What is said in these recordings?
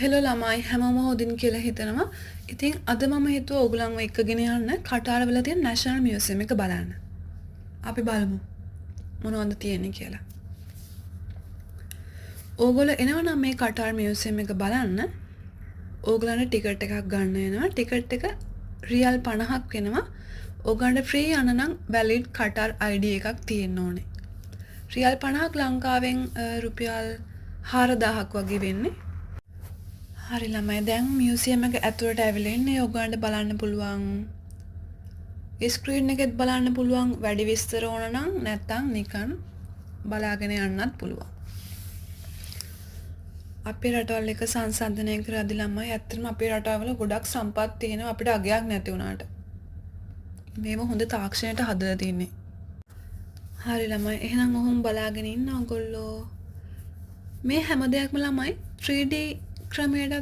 Hello ළමයි හැමෝම හොදින් කියලා හිතනවා. ඉතින් අද මම හිතුවා ඕගොල්ලන්ව එක්කගෙන යන්න කටාරවල තියෙන නැෂනල් මියුසියම් එක බලන්න. අපි බලමු මොනවද තියෙන්නේ කියලා. ඕගොල්ලෝ එනවා මේ කටාර් මියුසියම් එක බලන්න. ඕගොල්ලන්ට ටිකට් එකක් ගන්න වෙනවා. ටිකට් එක රියල් 50ක් වෙනවා. ඕගොල්ලන්ට ෆ්‍රී යන්න නම් වැලිඩ් කටාර් ID එකක් තියෙන්න ඕනේ. රියල් 50ක් ලංකාවෙන් රුපියල් 4000ක් වගේ වෙන්නේ. හරි ළමයි දැන් මියුසියම් එක ඇතුළට ඇවිල්ලා ඉන්නේ. ඔයගොල්ලන්ට බලන්න පුළුවන්. ස්ක්‍රීන් එකෙත් බලන්න පුළුවන්. වැඩි විස්තර ඕන නම් නැත්නම් නිකන් බලාගෙන යන්නත් පුළුවන්. අපේ රටවල් එක සංසන්දනය කරද්දී ළමයි ඇත්තටම අපේ රටවල ගොඩක් සම්පත් තියෙනවා අපිට අගයක් නැති වුණාට. මේව හොඳ තාක්ෂණයට හදලා තින්නේ. හරි ළමයි එහෙනම් ඔහොම බලාගෙන ඉන්න ඔයගොල්ලෝ. මේ හැම දෙයක්ම ළමයි 3D ක්‍රමයට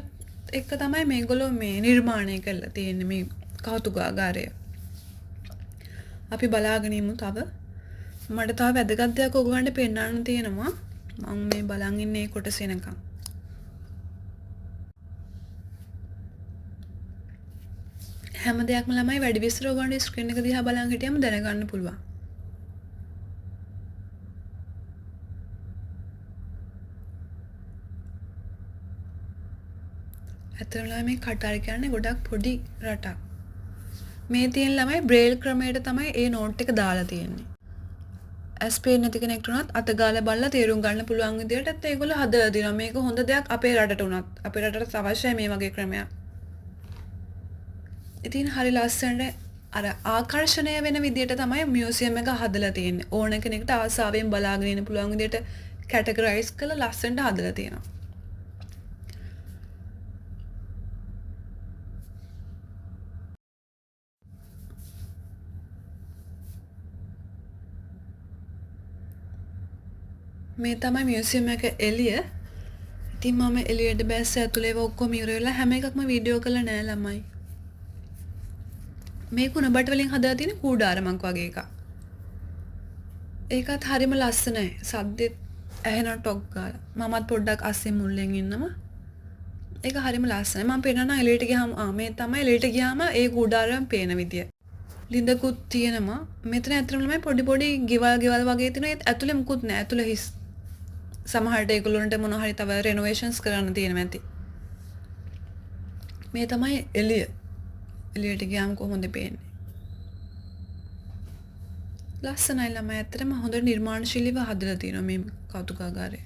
එක්ක තමයි මේගොල්ලෝ මේ නිර්මාණය කරලා තියෙන්නේ මේ කෞතුකාගාරය. අපි බලාගෙන ඉමු තව. මට තව වැදගත් දෙයක් ඔයගොල්ලන්ට පෙන්නන්න තියෙනවා. මම මේ බලන් ඉන්නේ කොටස එනකම්. හැම දෙයක්ම ළමයි වැඩි විස්තර ඔයගොල්ලන්ට ස්ක්‍රීන් එක දිහා බලන් හිටියම දැනගන්න පුළුවන්. ඇත්තටම මේ කටාර කියන්නේ ගොඩක් පොඩි රටක්. මේ තියෙන ළමයි බ්‍රේල් ක්‍රමයට තමයි ඒ නෝට් එක දාලා තියෙන්නේ. ඇස් පේන්නේ නැති කෙනෙක්ට උනත් අත ගාලා බලලා තේරුම් ගන්න පුළුවන් විදිහටත් ඒගොල්ලෝ හදලා දිනවා. මේක හොඳ දෙයක් අපේ රටට උනත්. අපේ රටට අවශ්‍යයි මේ වගේ ක්‍රමයක්. ඉතින් හරි ලස්සනට අර ආකර්ෂණය වෙන විදිහට තමයි මියුසියම් එක හදලා තියෙන්නේ. ඕන කෙනෙක්ට ආසාවෙන් බලාගෙන ඉන්න පුළුවන් විදිහට කැටගරයිස් කරලා ලස්සනට හදලා තියෙනවා. මේ තමයි මියුසියම් එක එළිය. ඉතින් මම එළියට බැස්ස ඇතුලේ ඔක්කොම ඉවර වෙලා හැම එකක්ම වීඩියෝ කරලා නෑ ළමයි. මේ කුණබට වලින් හදලා තියෙන කූඩාරමක් වගේ එකක්. ඒකත් හරිම ලස්සනයි. සද්දෙත් ඇහෙන ටොක් ගාලා. මමත් පොඩ්ඩක් අස්සේ මුල්ලෙන් ඉන්නවා. ඒක හරිම ලස්සනයි. මම පේනවා එළියට ගියාම මේ තමයි එළියට ගියාම ඒ කූඩාරම පේන විදිය. ලිඳකුත් තියෙනවා. මෙතන ඇත්තටම ළමයි පොඩි පොඩි ගෙවල් වගේ තියෙනවා. ඒත් ඇතුලේ මුකුත් නෑ. ඇතුලේ හිස්. සමහරට ඒගොල්ලන්ට මොන හරි තව රෙනොවේෂන්ස් කරන්න තියෙනවා ඇති. මේ තමයි එළිය. එළියට ගියාම කොහොමද පේන්නේ? ලස්සනයි ළමයි ඇත්තටම හොඳ නිර්මාණශීලීව හදලා තියෙනවා මේ කෞතුකාගාරය.